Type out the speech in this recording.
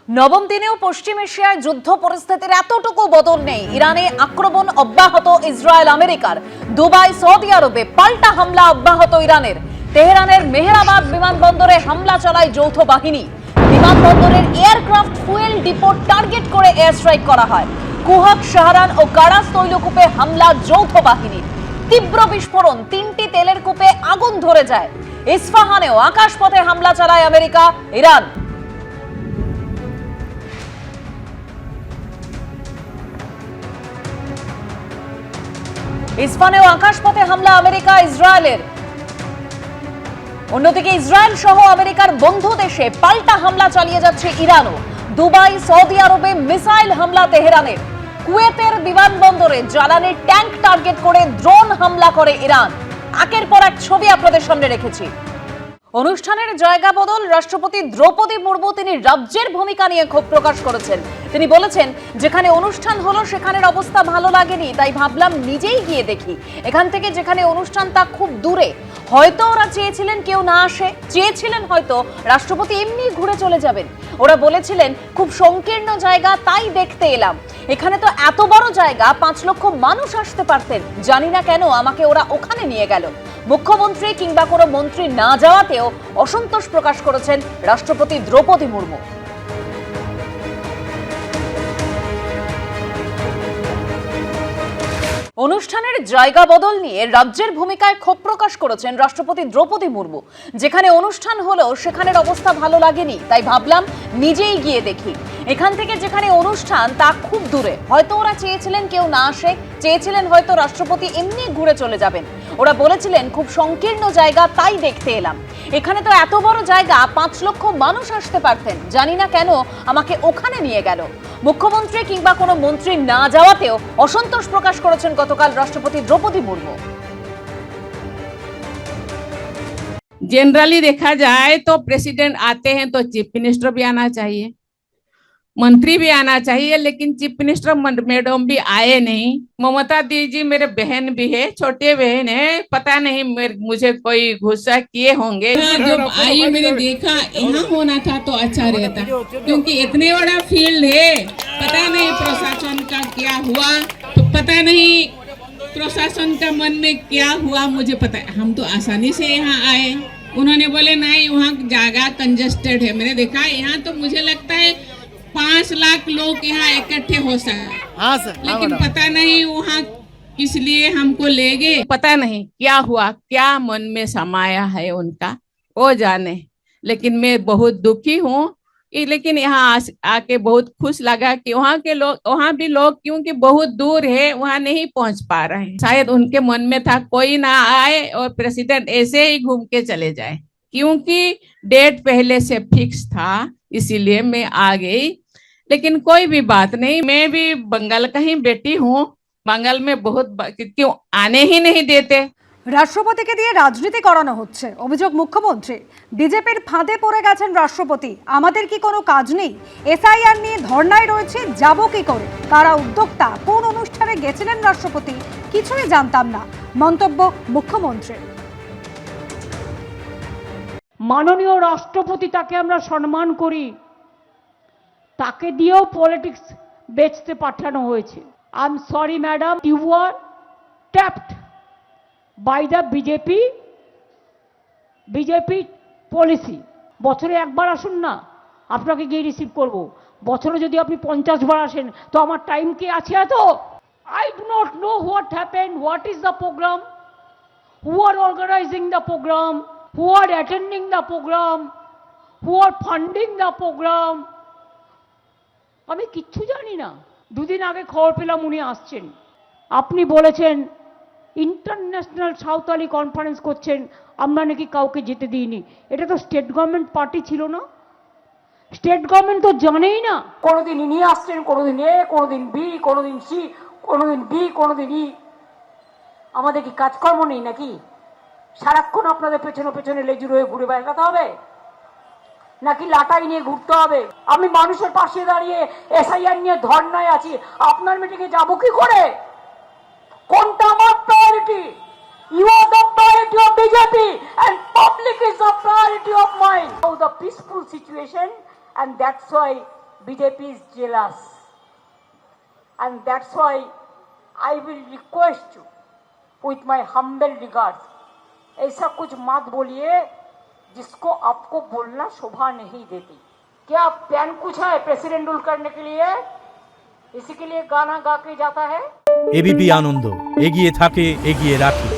নবম দিনেও পশ্চিম এশিয়ায় যুদ্ধ পরিস্থিতির এতটুকু বদল নেই। ইরানে আক্রমণ অব্যাহত ইসরায়েল আমেরিকার। দুবাই সৌদি আরবে পাল্টা হামলা অব্যাহত ইরানের। তেহরানের মেহরাবাদ বিমানবন্দরে হামলা চালায় যৌথ বাহিনী। বিমানবন্দরের এয়ারক্রাফট ফুয়েল ডিপো টার্গেট করে এয়ার স্ট্রাইক করা হয়। কুহক, শাহরান ও কারাস তৈলকূপে হামলা যৌথ বাহিনীর। তীব্র বিস্ফোরণ, 3টি তেলের কূপে আগুন ধরে যায়। ইস্পাহানেও আকাশপথে হামলা চালায় আমেরিকা, ইরান। ইস্পাহানেও আকাশপথে হামলা আমেরিকা ইসরায়েলের। অন্যদিকে ইসরায়েল সহ আমেরিকার বন্ধু দেশে পাল্টা হামলা চালিয়ে যাচ্ছে ইরানও। দুবাই, সৌদি আরবে মিসাইল হামলা তেহরানের। কুয়েতের বিমানবন্দরে জ্বালানির ট্যাঙ্ক টার্গেট করে ড্রোন হামলা করে ইরান। একের পর এক ছবি আপনাদের সামনে রেখেছি। অনুষ্ঠানের জায়গা বদল, রাষ্ট্রপতি দ্রৌপদী মুর্মু তিনি রাজ্যের ভূমিকা নিয়ে ক্ষোভ প্রকাশ করেছেন। তিনি বলেছেন, যেখানে অনুষ্ঠান হলো সেখানের অবস্থা ভালো লাগেনি, তাই ভাবলাম নিজেই গিয়ে দেখি। এখান থেকে যেখানে অনুষ্ঠান তা খুব দূরে। হয়তো ওরা চেয়েছিলেন কেউ না আসে, চেয়েছিলেন হয়তো রাষ্ট্রপতি এমনি ঘুরে চলে যাবেন। ওরা বলেছিলেন খুব সংকীর্ণ জায়গা, তাই দেখতে এলাম। এখানে তো এত বড় জায়গা, 5 লক্ষ মানুষ আসতে পারতেন। জানি না কেন আমাকে ওরা ওখানে নিয়ে গেল। মুখ্যমন্ত্রী কিংবা কোনো মন্ত্রী না যাওয়াতেও অসন্তোষ প্রকাশ করেছেন রাষ্ট্রপতি দ্রৌপদী মুর্মু। অনুষ্ঠানের জায়গা বদল নিয়ে রাজ্যের ভূমিকায় ক্ষোভ প্রকাশ করেছেন রাষ্ট্রপতি দ্রৌপদী মুর্মু। যেখানে অনুষ্ঠান হলো সেখানের অবস্থা ভালো লাগেনি, তাই ভাবলাম নিজেই গিয়ে দেখি। এখান থেকে যেখানে অনুষ্ঠান তা খুব দূরে। হয়তো ওরা চেয়েছিলেন কেউ না আসে, চেয়েছিলেন হয়তো রাষ্ট্রপতি এমনি ঘুরে চলে যাবেন। ওরা বলেছিলেন খুব সংকীর্ণ জায়গা, তাই দেখতে এলাম। এখানে তো এত বড় জায়গা, 5 লক্ষ মানুষ আসতে পারতেন। জানি না কেন আমাকে ওখানে নিয়ে গেল। মুখ্যমন্ত্রী কিংবা কোনো মন্ত্রী না যাওয়াতেও অসন্তোষ প্রকাশ করেছেন গতকাল রাষ্ট্রপতি দ্রৌপদী মুর্মু। जनरली देखा जाए तो प्रेसिडेंट आते हैं तो चीफ मिनिस्टर भी आना चाहिए, मंत्री भी आना चाहिए, लेकिन चीफ मिनिस्टर मैडम भी आए नहीं। ममता दीदी मेरे बहन भी है, छोटे बहन है, पता नहीं मुझे कोई गुस्सा किए होंगे। जब आई मैंने देखा यहाँ होना था तो अच्छा रहता, क्योंकि इतने बड़ा फील्ड है। पता नहीं प्रशासन का क्या हुआ, तो पता नहीं प्रशासन का मन में क्या हुआ, मुझे पता है। हम तो आसानी से यहाँ आए, उन्होंने बोले नहीं वहाँ जगह कंजेस्टेड है। मैंने देखा यहाँ तो मुझे लगता है 5 लाख लोग यहाँ इकट्ठे हो सकते। हाँ सर, लेकिन पता नहीं वहाँ किस लिए हमको ले गए, पता नहीं क्या हुआ, क्या मन में समाया है उनका, वो जाने। लेकिन मैं बहुत दुखी हूँ। लेकिन यहाँ आके बहुत खुश लगा कि वहाँ के लोग, वहाँ भी लोग क्योंकि बहुत दूर है वहाँ नहीं पहुँच पा रहे हैं। शायद उनके मन में था कोई ना आए और प्रेसिडेंट ऐसे ही घूम के चले जाए, क्योंकि डेट पहले से फिक्स था, इसीलिए मैं आ गई। लेकिन कोई भी बात नहीं, मैं भी बंगाल का ही बेटी हूँ। बंगाल में बहुत क्यों आने ही नहीं देते। রাষ্ট্রপতিকে দিয়ে রাজনীতি করানো হচ্ছে, অভিযোগ মুখ্যমন্ত্রী। বিজেপির ফাঁদে পড়ে গেছেন রাষ্ট্রপতি। আমাদের কি কোনো কাজ নেই? এসআইআর নিয়ে ধর্নায় রয়েছে, যাব কি করে? কারা উদ্যোক্তা? কোন অনুষ্ঠানে গেছিলেন রাষ্ট্রপতি? কিছুই জানতাম না, মন্তব্য মুখ্যমন্ত্রী। মাননীয় রাষ্ট্রপতি, তাকে আমরা সম্মান করি, তাকে দিয়েও পলিটিক্স বেচতে পাঠানো হয়েছে। I am sorry madam, you are tapped by the BJP policy। বছরে একবার আসুন না, আপনাকে গিয়ে রিসিভ করব। বছরে যদি আপনি 50 বার আসেন তো আমার টাইম কি আছে এত? I do not know what happened, what is the program, who are organizing the program, who are attending the program, who are funding the program। আমি কিচ্ছু জানি না। 2 দিন আগে খবর পেলাম উনি আসছেন। আপনি বলেছেন ইন্টারন্যাশনাল সাঁওতালি কনফারেন্স করছেন, আমরা নাকি কাউকে যেতে দিইনি। এটা তো স্টেট গভর্নমেন্ট পার্টি ছিল না? স্টেট গভর্নমেন্ট তো জানেই না। কোনোদিন ইনি আসছেন, কোনোদিন এ, কোনোদিন বি, কোনোদিন সি, কোনোদিন বি, কোনোদিন ই। আমাদের কি কাজকর্ম নেই নাকি? সারাক্ষণ আপনাদের পেছনে পেছনে লেজুর হয়ে ঘুরে বেড়াতে হবে নাকি লাটাই নিয়ে ঘুরতে হবে? আমি মানুষের পাশে দাঁড়িয়ে এসআইআর নিয়ে ধর্নায় আছি, আপনার মিটিংয়ে যাবো কি করে? কোনটা আমার priority? You are the priority of BJP and public is the priority of mine. So the peaceful situation, and that's why BJP is jealous. And that's why I will request you with my humble regards, ऐसा कुछ मत बोलिए जिसको आपको बोलना शोभा नहीं देती। क्या प्लान कुछ है प्रेसिडेंट रूल करने के लिए? इसी के लिए गाना गा के जाता है। এবিপি আনন্দ এগিয়ে থাকে এগিয়ে রাখে।